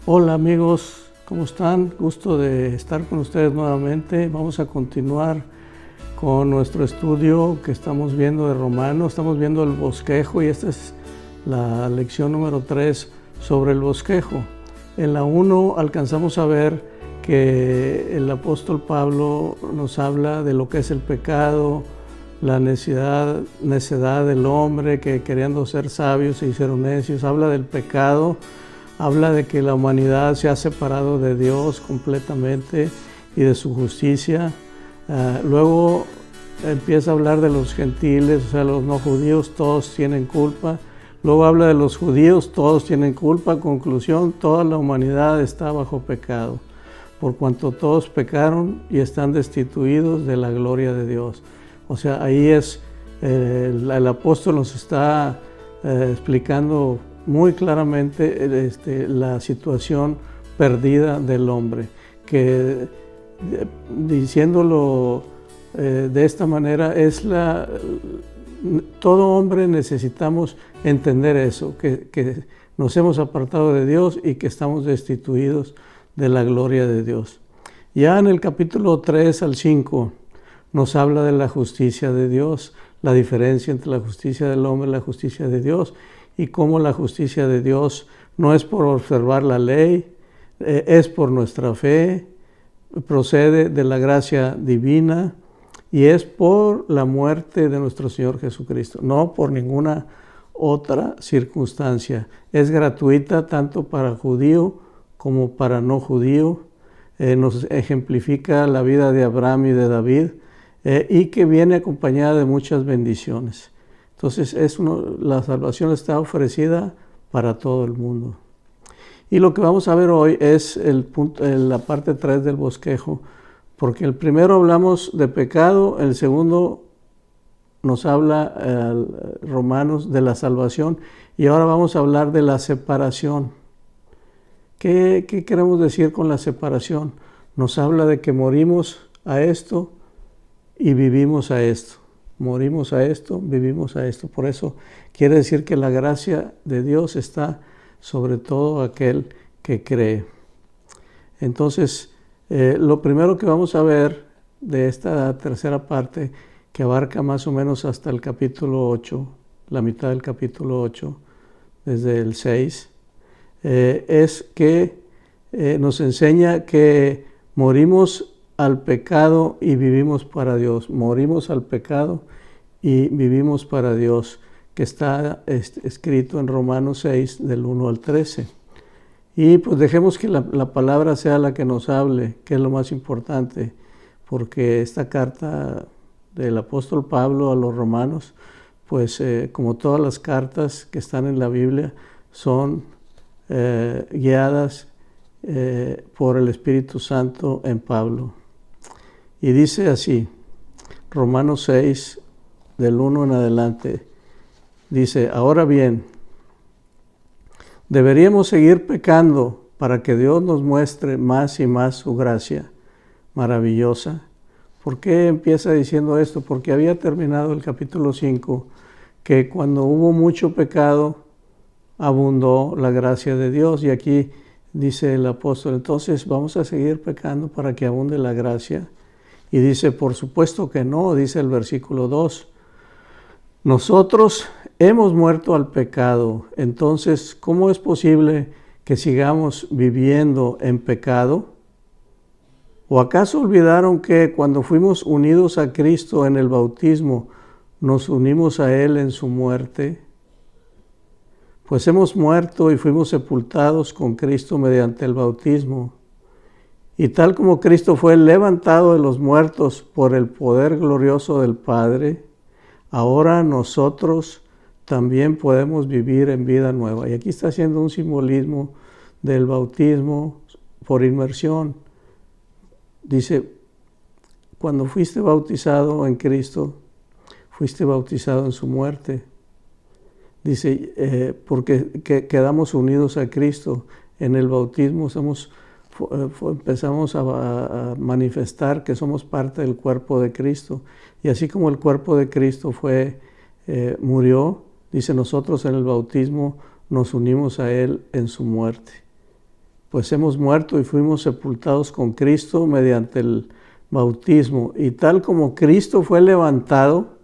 Hola amigos, ¿cómo están? Gusto de estar con ustedes nuevamente. Vamos a continuar con nuestro estudio que estamos viendo de Romanos. Estamos viendo el bosquejo y esta es la lección número 3 sobre el bosquejo. En la 1 alcanzamos a ver que el apóstol Pablo nos habla de lo que es el pecado, la necedad del hombre que queriendo ser sabios se hicieron necios. Habla del pecado. Habla de que la humanidad se ha separado de Dios completamente y de su justicia. Luego empieza a hablar de los gentiles, o sea, los no judíos, todos tienen culpa. Luego habla de los judíos, todos tienen culpa. Conclusión, toda la humanidad está bajo pecado, por cuanto todos pecaron y están destituidos de la gloria de Dios. O sea, ahí es, el apóstol nos está explicando muy claramente la situación perdida del hombre, que diciéndolo de esta manera, todo hombre necesitamos entender eso, que nos hemos apartado de Dios y que estamos destituidos de la gloria de Dios. Ya en el capítulo 3 al 5 nos habla de la justicia de Dios, la diferencia entre la justicia del hombre y la justicia de Dios, y cómo la justicia de Dios no es por observar la ley, es por nuestra fe, procede de la gracia divina y es por la muerte de nuestro Señor Jesucristo, no por ninguna otra circunstancia. Es gratuita tanto para judío como para no judío. Nos ejemplifica la vida de Abraham y de David y que viene acompañada de muchas bendiciones. Entonces la salvación está ofrecida para todo el mundo. Y lo que vamos a ver hoy es la parte 3 del bosquejo, porque el primero hablamos de pecado, el segundo nos habla Romanos de la salvación y ahora vamos a hablar de la separación. ¿Qué queremos decir con la separación? Nos habla de que morimos a esto y vivimos a esto. Morimos a esto, vivimos a esto. Por eso quiere decir que la gracia de Dios está sobre todo aquel que cree. Entonces, lo primero que vamos a ver de esta tercera parte, que abarca más o menos hasta el capítulo 8, la mitad del capítulo 8, desde el 6, es que nos enseña que morimos al pecado y vivimos para Dios. Morimos al pecado y vivimos para Dios, que está escrito en Romanos 6, del 1 al 13. Y pues dejemos que la palabra sea la que nos hable, que es lo más importante, porque esta carta del apóstol Pablo a los romanos, pues como todas las cartas que están en la Biblia, son guiadas por el Espíritu Santo en Pablo. Y dice así, Romanos 6, del 1 en adelante, dice, ahora bien, deberíamos seguir pecando para que Dios nos muestre más y más su gracia maravillosa. ¿Por qué empieza diciendo esto? Porque había terminado el capítulo 5, que cuando hubo mucho pecado, abundó la gracia de Dios. Y aquí dice el apóstol, entonces vamos a seguir pecando para que abunde la gracia. Y dice, por supuesto que no, dice el versículo 2. Nosotros hemos muerto al pecado, entonces, ¿cómo es posible que sigamos viviendo en pecado? ¿O acaso olvidaron que cuando fuimos unidos a Cristo en el bautismo, nos unimos a Él en su muerte? Pues hemos muerto y fuimos sepultados con Cristo mediante el bautismo. Y tal como Cristo fue levantado de los muertos por el poder glorioso del Padre, ahora nosotros también podemos vivir en vida nueva. Y aquí está haciendo un simbolismo del bautismo por inmersión. Dice, cuando fuiste bautizado en Cristo, fuiste bautizado en su muerte. Dice, porque quedamos unidos a Cristo en el bautismo, empezamos a manifestar que somos parte del cuerpo de Cristo. Y así como el cuerpo de Cristo murió, dice, nosotros en el bautismo nos unimos a Él en su muerte. pues hemos muerto y fuimos sepultados con Cristo mediante el bautismo. Y tal como Cristo fue levantado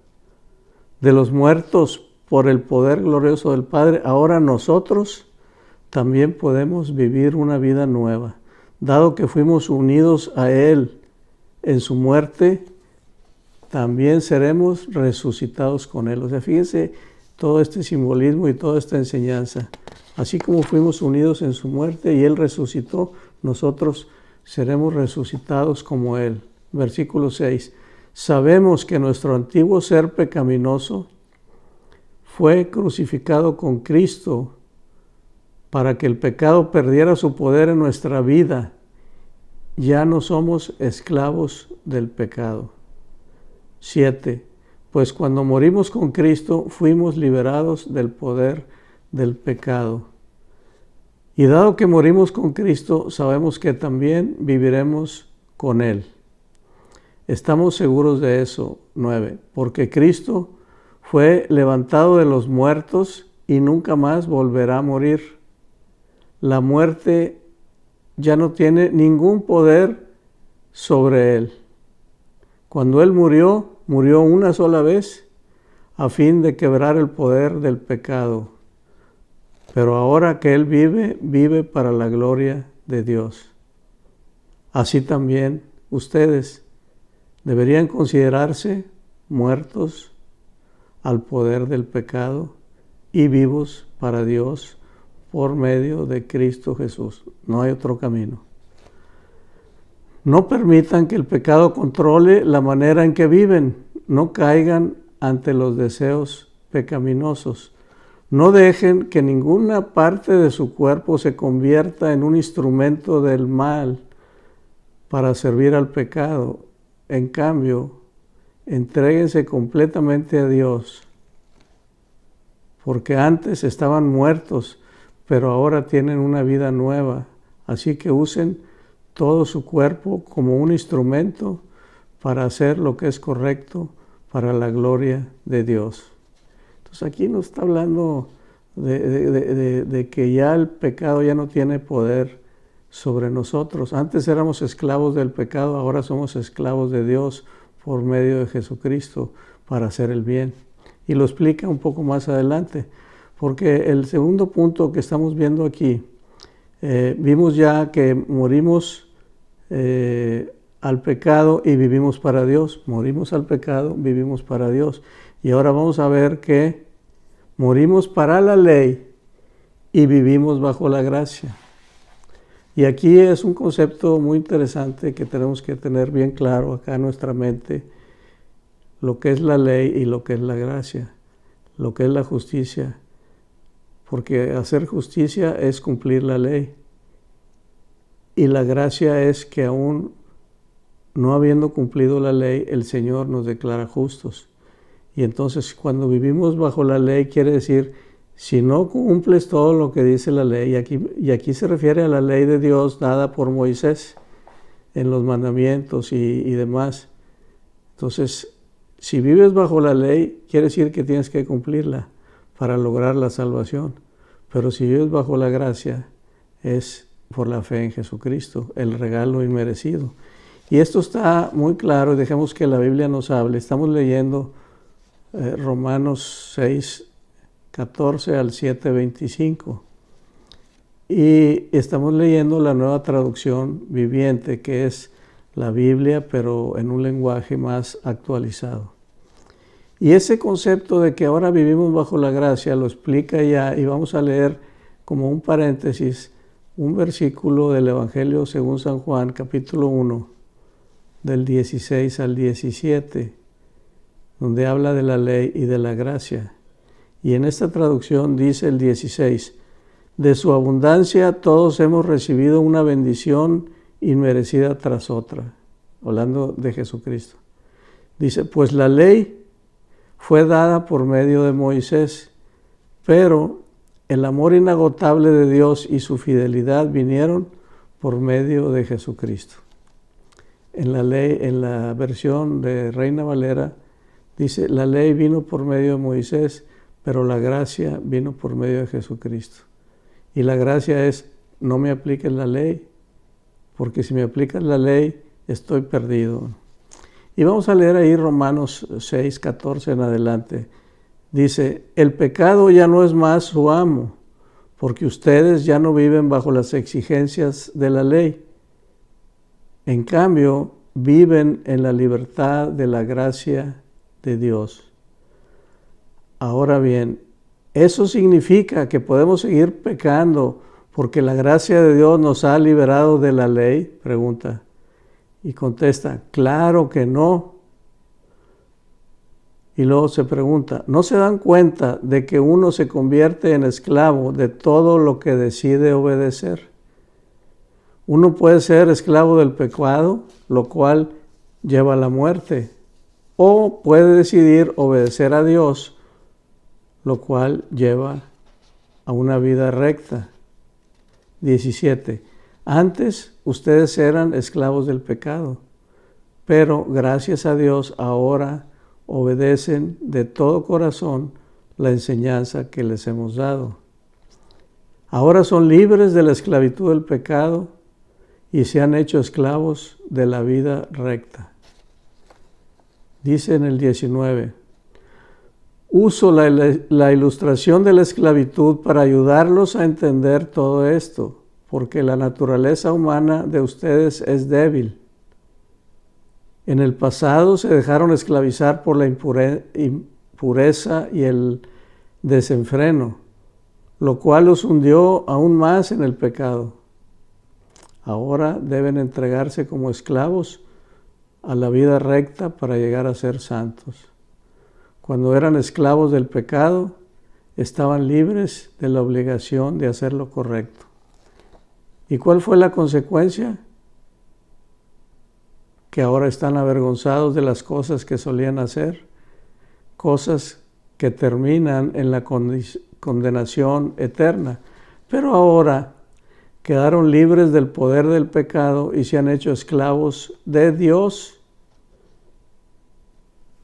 de los muertos por el poder glorioso del Padre, ahora nosotros también podemos vivir una vida nueva. Dado que fuimos unidos a Él en su muerte, también seremos resucitados con Él. O sea, fíjense todo este simbolismo y toda esta enseñanza. Así como fuimos unidos en su muerte y Él resucitó, nosotros seremos resucitados como Él. Versículo 6. Sabemos que nuestro antiguo ser pecaminoso fue crucificado con Cristo para que el pecado perdiera su poder en nuestra vida. Ya no somos esclavos del pecado. 7. Pues cuando morimos con Cristo fuimos liberados del poder del pecado. Y dado que morimos con Cristo, sabemos que también viviremos con Él. Estamos seguros de eso. 9. Porque Cristo fue levantado de los muertos y nunca más volverá a morir. La muerte ya no tiene ningún poder sobre Él. Cuando Él murió una sola vez a fin de quebrar el poder del pecado. Pero ahora que Él vive, vive para la gloria de Dios. Así también ustedes deberían considerarse muertos al poder del pecado y vivos para Dios por medio de Cristo Jesús. No hay otro camino. No permitan que el pecado controle la manera en que viven. No caigan ante los deseos pecaminosos. No dejen que ninguna parte de su cuerpo se convierta en un instrumento del mal para servir al pecado. En cambio, entréguense completamente a Dios, porque antes estaban muertos, pero ahora tienen una vida nueva. Así que usen todo su cuerpo como un instrumento para hacer lo que es correcto para la gloria de Dios. Entonces aquí nos está hablando de que ya el pecado ya no tiene poder sobre nosotros. Antes éramos esclavos del pecado, ahora somos esclavos de Dios por medio de Jesucristo para hacer el bien. Y lo explica un poco más adelante, porque el segundo punto que estamos viendo aquí, vimos ya que morimos al pecado y vivimos para Dios. Morimos al pecado, vivimos para Dios. Y ahora vamos a ver que morimos para la ley y vivimos bajo la gracia. Y aquí es un concepto muy interesante que tenemos que tener bien claro acá en nuestra mente, lo que es la ley y lo que es la gracia, lo que es la justicia. Porque hacer justicia es cumplir la ley. Y la gracia es que aún no habiendo cumplido la ley, el Señor nos declara justos. Y entonces cuando vivimos bajo la ley quiere decir, si no cumples todo lo que dice la ley, y aquí se refiere a la ley de Dios dada por Moisés en los mandamientos y demás. Entonces, si vives bajo la ley, quiere decir que tienes que cumplirla para lograr la salvación. Pero si vives bajo la gracia, es por la fe en Jesucristo, el regalo inmerecido. Y esto está muy claro, dejemos que la Biblia nos hable. Estamos leyendo Romanos 6, 14 al 7, 25. Y estamos leyendo la Nueva Traducción Viviente, que es la Biblia, pero en un lenguaje más actualizado. Y ese concepto de que ahora vivimos bajo la gracia lo explica ya, y vamos a leer como un paréntesis un versículo del Evangelio según San Juan, capítulo 1, del 16 al 17, donde habla de la ley y de la gracia. Y en esta traducción dice el 16, de su abundancia todos hemos recibido una bendición inmerecida tras otra, hablando de Jesucristo. Dice, pues la ley fue dada por medio de Moisés, pero el amor inagotable de Dios y su fidelidad vinieron por medio de Jesucristo. En la ley, en la versión de Reina Valera, dice, la ley vino por medio de Moisés, pero la gracia vino por medio de Jesucristo. Y la gracia es no me apliques la ley, porque si me aplicas la ley, estoy perdido. Y vamos a leer ahí Romanos 6, 14 en adelante. Dice, el pecado ya no es más su amo, porque ustedes ya no viven bajo las exigencias de la ley. En cambio, viven en la libertad de la gracia de Dios. Ahora bien, ¿eso significa que podemos seguir pecando porque la gracia de Dios nos ha liberado de la ley? Pregunta. Y contesta, claro que no. Y luego se pregunta, ¿no se dan cuenta de que uno se convierte en esclavo de todo lo que decide obedecer? Uno puede ser esclavo del pecado, lo cual lleva a la muerte, o puede decidir obedecer a Dios, lo cual lleva a una vida recta. 17. Antes ustedes eran esclavos del pecado, pero gracias a Dios ahora obedecen de todo corazón la enseñanza que les hemos dado. Ahora son libres de la esclavitud del pecado y se han hecho esclavos de la vida recta. Dice en el 19, uso la ilustración de la esclavitud para ayudarlos a entender todo esto, porque la naturaleza humana de ustedes es débil. En el pasado se dejaron esclavizar por la impureza y el desenfreno, lo cual los hundió aún más en el pecado. Ahora deben entregarse como esclavos a la vida recta para llegar a ser santos. Cuando eran esclavos del pecado, estaban libres de la obligación de hacer lo correcto. ¿Y cuál fue la consecuencia? Que ahora están avergonzados de las cosas que solían hacer, cosas que terminan en la condenación eterna. Pero ahora quedaron libres del poder del pecado y se han hecho esclavos de Dios.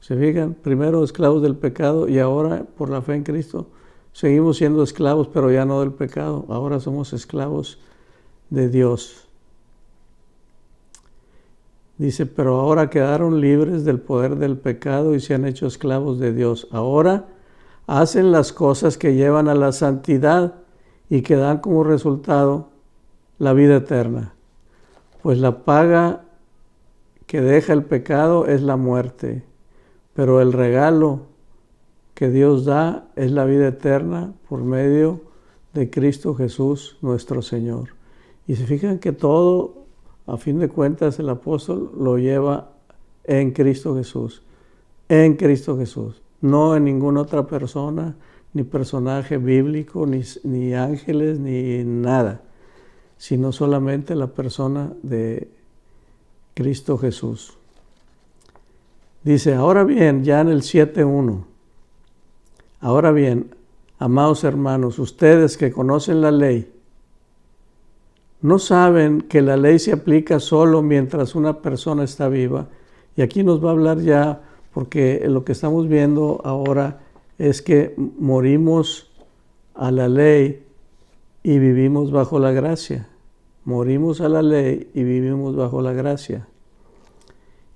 ¿Se fijan? Primero esclavos del pecado y ahora por la fe en Cristo seguimos siendo esclavos, pero ya no del pecado. Ahora somos esclavos de Dios. Dice, pero ahora quedaron libres del poder del pecado y se han hecho esclavos de Dios. Ahora hacen las cosas que llevan a la santidad y que dan como resultado la vida eterna. Pues la paga que deja el pecado es la muerte, pero el regalo que Dios da es la vida eterna por medio de Cristo Jesús nuestro Señor. Y se fijan que todo, a fin de cuentas, el apóstol lo lleva en Cristo Jesús. En Cristo Jesús. No en ninguna otra persona, ni personaje bíblico, ni ángeles, ni nada. Sino solamente la persona de Cristo Jesús. Dice, ahora bien, ya en el 7:1. Ahora bien, amados hermanos, ustedes que conocen la ley, ¿no saben que la ley se aplica solo mientras una persona está viva? Y aquí nos va a hablar ya, porque lo que estamos viendo ahora es que morimos a la ley y vivimos bajo la gracia. Morimos a la ley y vivimos bajo la gracia.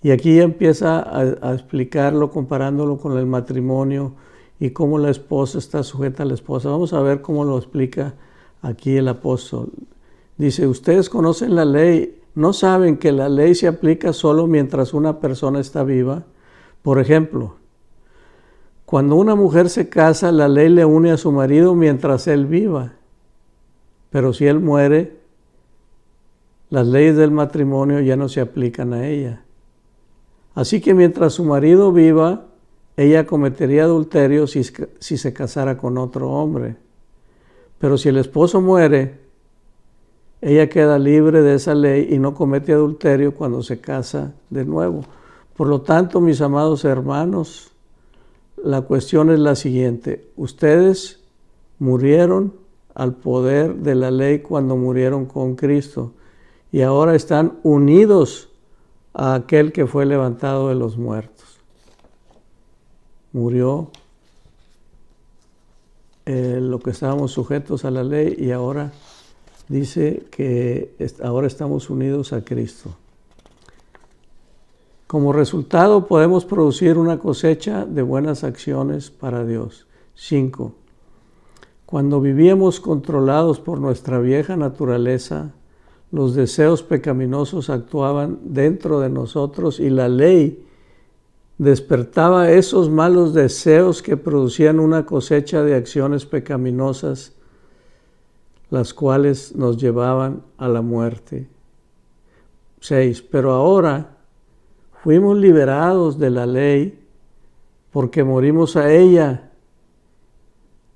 Y aquí ya empieza a explicarlo, comparándolo con el matrimonio y cómo la esposa está sujeta a la esposa. Vamos a ver cómo lo explica aquí el apóstol. Dice, ustedes conocen la ley, ¿no saben que la ley se aplica solo mientras una persona está viva? Por ejemplo, cuando una mujer se casa, la ley le une a su marido mientras él viva. Pero si él muere, las leyes del matrimonio ya no se aplican a ella. Así que mientras su marido viva, ella cometería adulterio si se casara con otro hombre. Pero si el esposo muere, ella queda libre de esa ley y no comete adulterio cuando se casa de nuevo. Por lo tanto, mis amados hermanos, la cuestión es la siguiente. Ustedes murieron al poder de la ley cuando murieron con Cristo y ahora están unidos a aquel que fue levantado de los muertos. Murió lo que estábamos sujetos a la ley y ahora dice que ahora estamos unidos a Cristo. Como resultado podemos producir una cosecha de buenas acciones para Dios. 5. Cuando vivíamos controlados por nuestra vieja naturaleza, los deseos pecaminosos actuaban dentro de nosotros y la ley despertaba esos malos deseos que producían una cosecha de acciones pecaminosas, las cuales nos llevaban a la muerte. 6. Pero ahora fuimos liberados de la ley porque morimos a ella.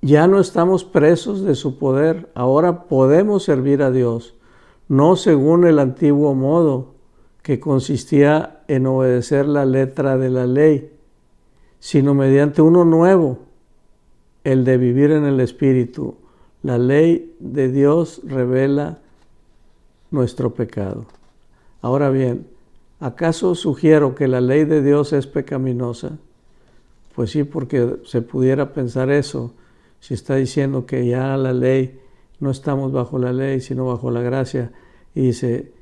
Ya no estamos presos de su poder. Ahora podemos servir a Dios, no según el antiguo modo que consistía en obedecer la letra de la ley, sino mediante uno nuevo, el de vivir en el Espíritu. La ley de Dios revela nuestro pecado. Ahora bien, ¿acaso sugiero que la ley de Dios es pecaminosa? Pues sí, porque se pudiera pensar eso, si está diciendo que ya la ley, no estamos bajo la ley, sino bajo la gracia. Y dice,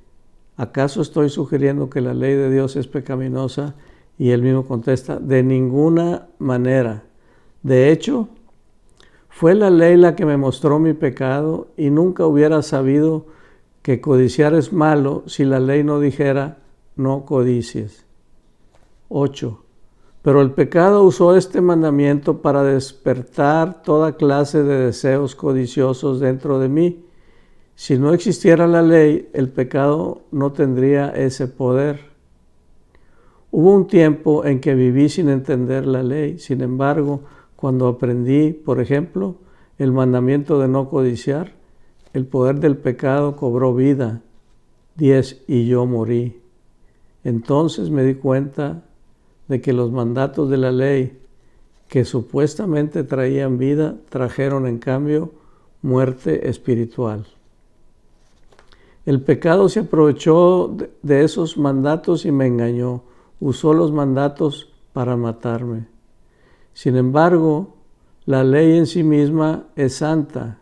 ¿acaso estoy sugiriendo que la ley de Dios es pecaminosa? Y él mismo contesta, de ninguna manera. De hecho, fue la ley la que me mostró mi pecado y nunca hubiera sabido que codiciar es malo si la ley no dijera, no codicies. 8. Pero el pecado usó este mandamiento para despertar toda clase de deseos codiciosos dentro de mí. Si no existiera la ley, el pecado no tendría ese poder. Hubo un tiempo en que viví sin entender la ley. Sin embargo, cuando aprendí, por ejemplo, el mandamiento de no codiciar, el poder del pecado cobró vida. 10. Y yo morí. Entonces me di cuenta de que los mandatos de la ley que supuestamente traían vida, trajeron en cambio muerte espiritual. El pecado se aprovechó de esos mandatos y me engañó. Usó los mandatos para matarme. Sin embargo, la ley en sí misma es santa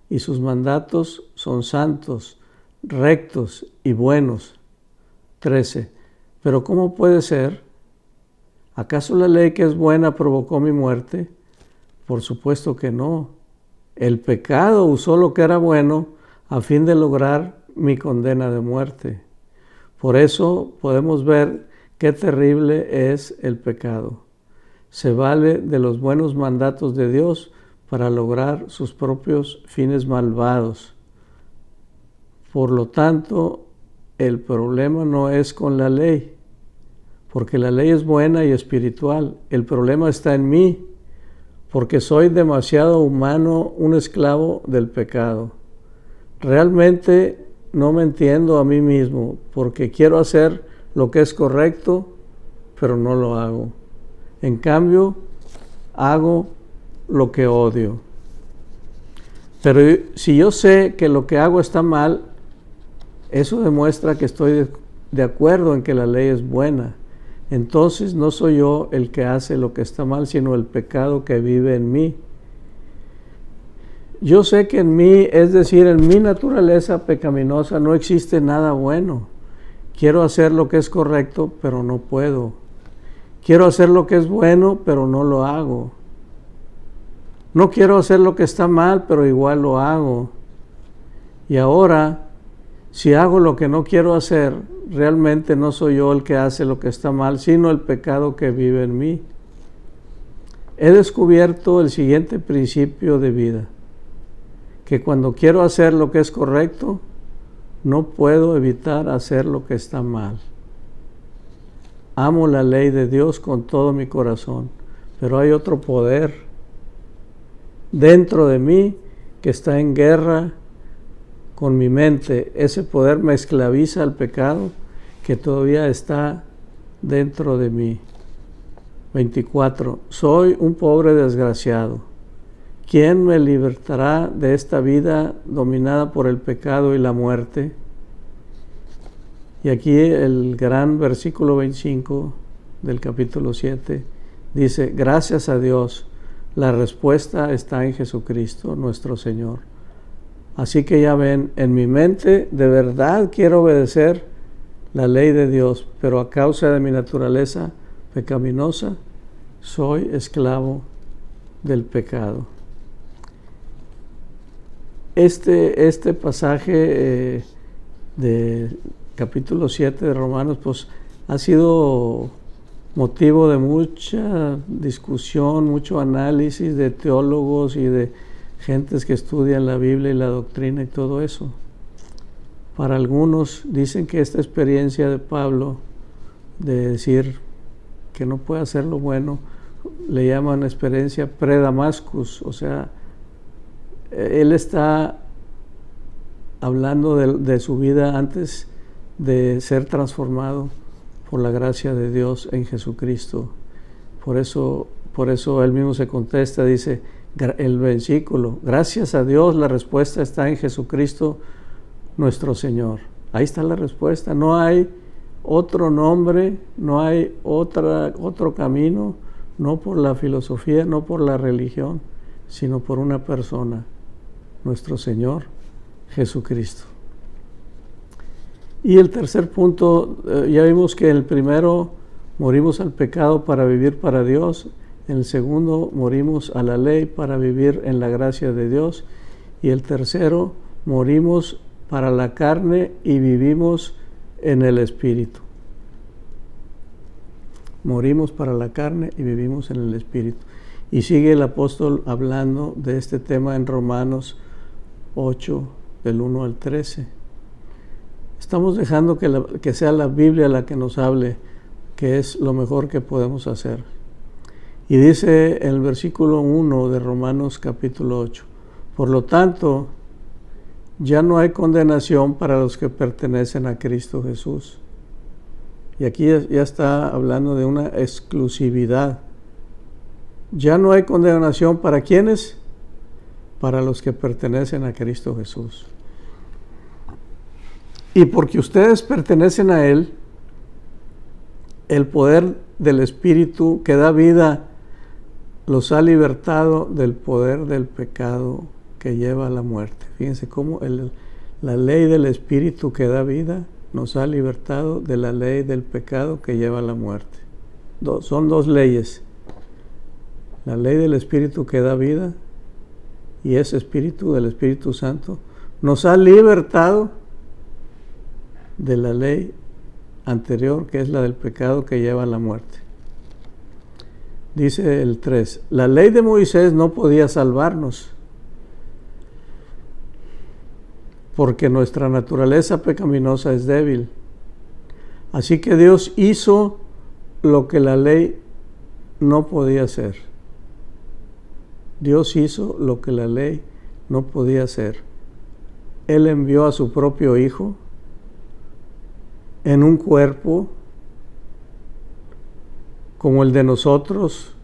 y sus mandatos son santos, rectos y buenos. 13. Pero ¿cómo puede ser? ¿Acaso la ley que es buena provocó mi muerte? Por supuesto que no. El pecado usó lo que era bueno a fin de lograr mi condena de muerte. Por eso podemos ver qué terrible es el pecado. Se vale de los buenos mandatos de Dios para lograr sus propios fines malvados. Por lo tanto, el problema no es con la ley, porque la ley es buena y espiritual. El problema está en mí, porque soy demasiado humano, un esclavo del pecado. Realmente no me entiendo a mí mismo, porque quiero hacer lo que es correcto, pero no lo hago. En cambio, hago lo que odio. Pero si yo sé que lo que hago está mal, eso demuestra que estoy de acuerdo en que la ley es buena. Entonces no soy yo el que hace lo que está mal, sino el pecado que vive en mí. Yo sé que en mí, es decir, en mi naturaleza pecaminosa, no existe nada bueno. Quiero hacer lo que es correcto, pero no puedo. Quiero hacer lo que es bueno, pero no lo hago. No quiero hacer lo que está mal, pero igual lo hago. Y ahora, si hago lo que no quiero hacer, realmente no soy yo el que hace lo que está mal, sino el pecado que vive en mí. He descubierto el siguiente principio de vida, que cuando quiero hacer lo que es correcto, no puedo evitar hacer lo que está mal. Amo la ley de Dios con todo mi corazón, pero hay otro poder dentro de mí que está en guerra con mi mente. Ese poder me esclaviza al pecado que todavía está dentro de mí. 24. Soy un pobre desgraciado. ¿Quién me libertará de esta vida dominada por el pecado y la muerte? Y aquí el gran versículo 25 del capítulo 7 dice, gracias a Dios, la respuesta está en Jesucristo nuestro Señor. Así que ya ven, en mi mente de verdad quiero obedecer la ley de Dios, pero a causa de mi naturaleza pecaminosa, soy esclavo del pecado. Este pasaje de capítulo 7 de Romanos, pues ha sido motivo de mucha discusión, mucho análisis de teólogos y de gentes que estudian la Biblia y la doctrina y todo eso. Para algunos dicen que esta experiencia de Pablo de decir que no puede hacer lo bueno, le llaman experiencia pre-Damascus, o sea, él está hablando de su vida antes de ser transformado por la gracia de Dios en Jesucristo. Por eso él mismo se contesta, dice el versículo, gracias a Dios la respuesta está en Jesucristo nuestro Señor. Ahí está la respuesta, no hay otro nombre, no hay otro camino, no por la filosofía, no por la religión, sino por una persona, nuestro Señor Jesucristo. Y el tercer punto, ya vimos que en el primero morimos al pecado para vivir para Dios, en el segundo morimos a la ley para vivir en la gracia de Dios, y el tercero morimos para la carne y vivimos en el Espíritu. Morimos para la carne y vivimos en el Espíritu. Y sigue el apóstol hablando de este tema en Romanos 8, del 1 al 13. Estamos dejando que sea la Biblia la que nos hable, que es lo mejor que podemos hacer. Y dice en el versículo 1 de Romanos capítulo 8, por lo tanto, ya no hay condenación para los que pertenecen a Cristo Jesús. Y aquí ya está hablando de una exclusividad. Ya no hay condenación para ¿quiénes? Para los que pertenecen a Cristo Jesús. Y porque ustedes pertenecen a Él, el poder del Espíritu que da vida los ha libertado del poder del pecado que lleva a la muerte. Fíjense cómo la ley del Espíritu que da vida nos ha libertado de la ley del pecado que lleva a la muerte. Son dos leyes. La ley del Espíritu que da vida y ese Espíritu del Espíritu Santo nos ha libertado de la ley anterior, que es la del pecado que lleva a la muerte. Dice el 3, la ley de Moisés no podía salvarnos, porque nuestra naturaleza pecaminosa es débil. Así que Dios hizo lo que la ley no podía hacer. Dios hizo lo que la ley no podía hacer. Él envió a su propio Hijo en un cuerpo como el de nosotros,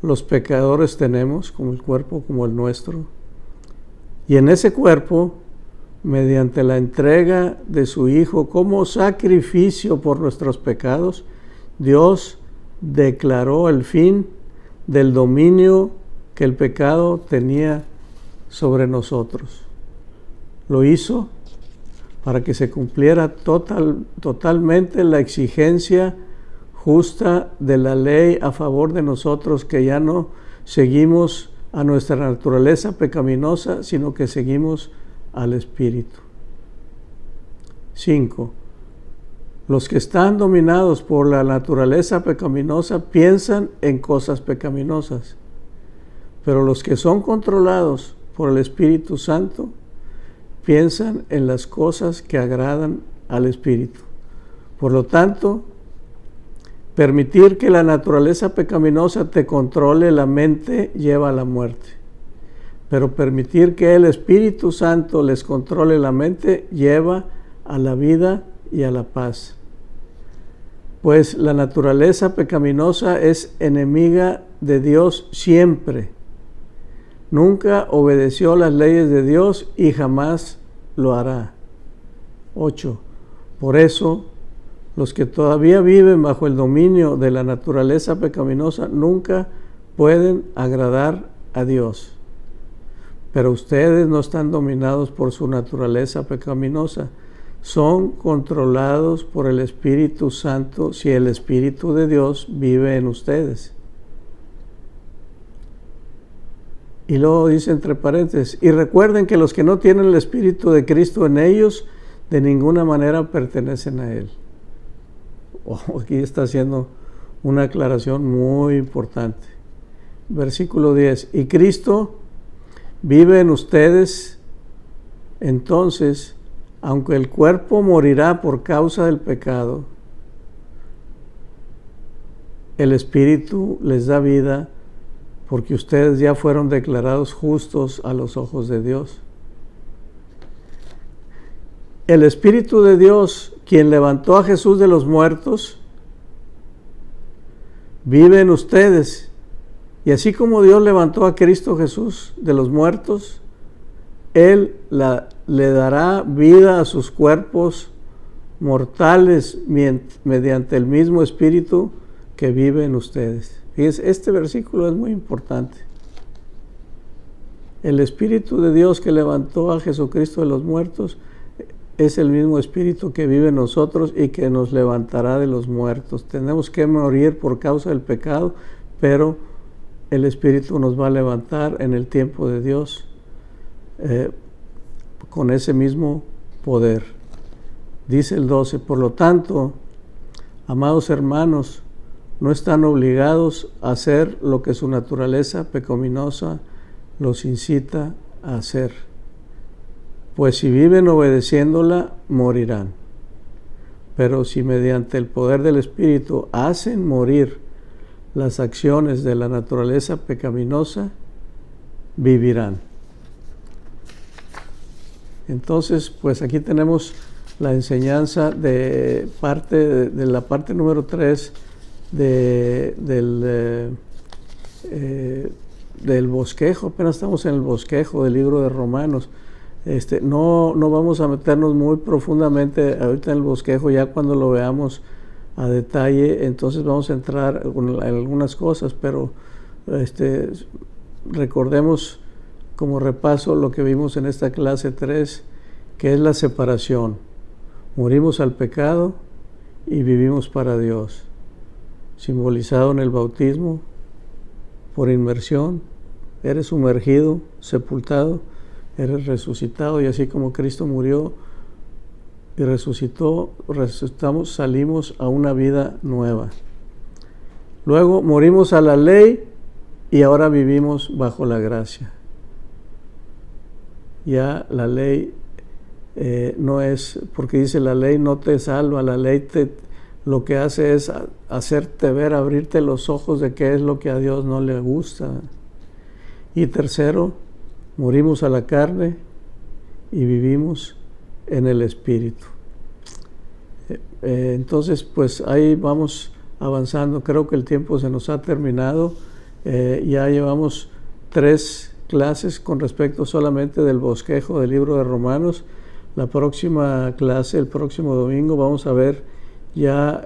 los pecadores tenemos, como el cuerpo como el nuestro. Y en ese cuerpo, mediante la entrega de su Hijo como sacrificio por nuestros pecados, Dios declaró el fin del dominio que el pecado tenía sobre nosotros. Lo hizo para que se cumpliera totalmente la exigencia justa de la ley a favor de nosotros, que ya no seguimos a nuestra naturaleza pecaminosa, sino que seguimos al Espíritu. 5. Los que están dominados por la naturaleza pecaminosa piensan en cosas pecaminosas, pero los que son controlados por el Espíritu Santo piensan en las cosas que agradan al Espíritu. Por lo tanto, permitir que la naturaleza pecaminosa te controle la mente lleva a la muerte, pero permitir que el Espíritu Santo les controle la mente lleva a la vida y a la paz. Pues la naturaleza pecaminosa es enemiga de Dios siempre. Nunca obedeció las leyes de Dios y jamás lo hará. 8. Por eso, los que todavía viven bajo el dominio de la naturaleza pecaminosa nunca pueden agradar a Dios. pero ustedes no están dominados por su naturaleza pecaminosa, son controlados por el Espíritu Santo si el Espíritu de Dios vive en ustedes. Y luego dice entre paréntesis, y recuerden que los que no tienen el Espíritu de Cristo en ellos, de ninguna manera pertenecen a Él. Aquí está haciendo una aclaración muy importante. Versículo 10, y Cristo vive en ustedes, entonces, aunque el cuerpo morirá por causa del pecado, el Espíritu les da vida porque ustedes ya fueron declarados justos a los ojos de Dios. El Espíritu de Dios, quien levantó a Jesús de los muertos, vive en ustedes. Y así como Dios levantó a Cristo Jesús de los muertos, Él le dará vida a sus cuerpos mortales mediante el mismo Espíritu que vive en ustedes. Fíjense, este versículo es muy importante. El Espíritu de Dios que levantó a Jesucristo de los muertos es el mismo Espíritu que vive en nosotros y que nos levantará de los muertos. Tenemos que morir por causa del pecado, pero el Espíritu nos va a levantar en el tiempo de Dios con ese mismo poder. Dice el 12, por lo tanto, amados hermanos, no están obligados a hacer lo que su naturaleza pecaminosa los incita a hacer, pues si viven obedeciéndola, morirán. Pero si mediante el poder del Espíritu hacen morir las acciones de la naturaleza pecaminosa, vivirán. Entonces, pues aquí tenemos la enseñanza de la parte número 3 del bosquejo. Apenas estamos en el bosquejo del libro de Romanos. No vamos a meternos muy profundamente ahorita en el bosquejo, ya cuando lo veamos a detalle, entonces vamos a entrar en algunas cosas, pero recordemos como repaso lo que vimos en esta clase 3, que es la separación. Morimos al pecado y vivimos para Dios, simbolizado en el bautismo, por inmersión, eres sumergido, sepultado, eres resucitado, y así como Cristo murió y resucitamos, salimos a una vida nueva. Luego morimos a la ley y ahora vivimos bajo la gracia. Ya la ley no es, porque dice la ley no te salva, la ley lo que hace es hacerte ver, abrirte los ojos de qué es lo que a Dios no le gusta. Y tercero, morimos a la carne y vivimos en el Espíritu. Entonces, pues ahí vamos avanzando. Creo que el tiempo se nos ha terminado. Ya llevamos 3 clases con respecto solamente del bosquejo del libro de Romanos. La próxima clase, el próximo domingo, vamos a ver ya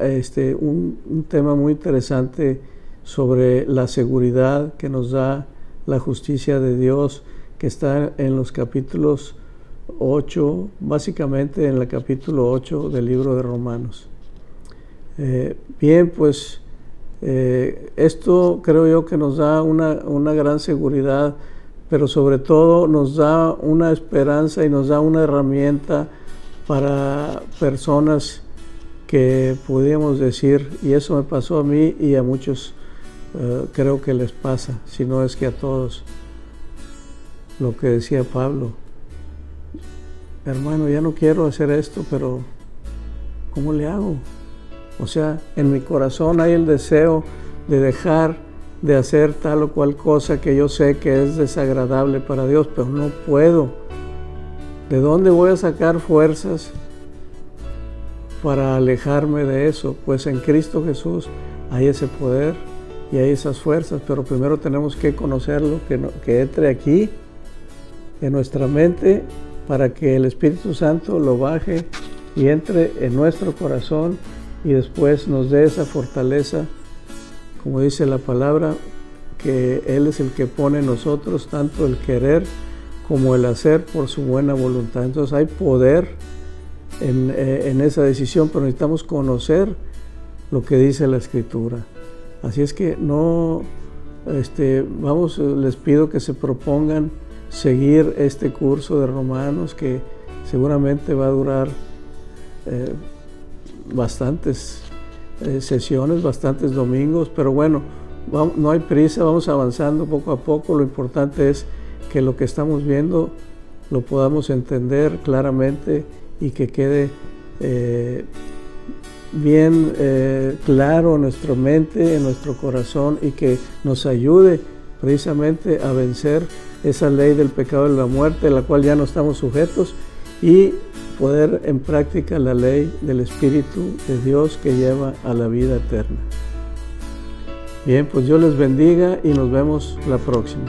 un tema muy interesante sobre la seguridad que nos da la justicia de Dios, que está en los capítulos 8, básicamente en el capítulo 8 del libro de Romanos. Bien, pues esto creo yo que nos da una gran seguridad, pero sobre todo nos da una esperanza y nos da una herramienta para personas que podríamos decir, y eso me pasó a mí y a muchos, creo que les pasa, si no es que a todos, lo que decía Pablo: hermano, ya no quiero hacer esto, pero ¿cómo le hago? O sea, en mi corazón hay el deseo de dejar de hacer tal o cual cosa que yo sé que es desagradable para Dios, pero no puedo. ¿De dónde voy a sacar fuerzas para alejarme de eso? Pues en Cristo Jesús hay ese poder y hay esas fuerzas, pero primero tenemos que conocerlo, que entre aquí en nuestra mente, para que el Espíritu Santo lo baje y entre en nuestro corazón y después nos dé esa fortaleza, como dice la palabra, que Él es el que pone en nosotros tanto el querer como el hacer por su buena voluntad. Entonces hay poder en esa decisión, pero necesitamos conocer lo que dice la Escritura. Así es que les pido que se propongan seguir este curso de Romanos, que seguramente va a durar bastantes sesiones, bastantes domingos, pero bueno, no hay prisa, vamos avanzando poco a poco. Lo importante es que lo que estamos viendo lo podamos entender claramente y que quede bien claro en nuestra mente, en nuestro corazón, y que nos ayude precisamente a vencer esa ley del pecado y de la muerte, a la cual ya no estamos sujetos, y poner en práctica la ley del Espíritu de Dios que lleva a la vida eterna. Bien, pues Dios les bendiga y nos vemos la próxima.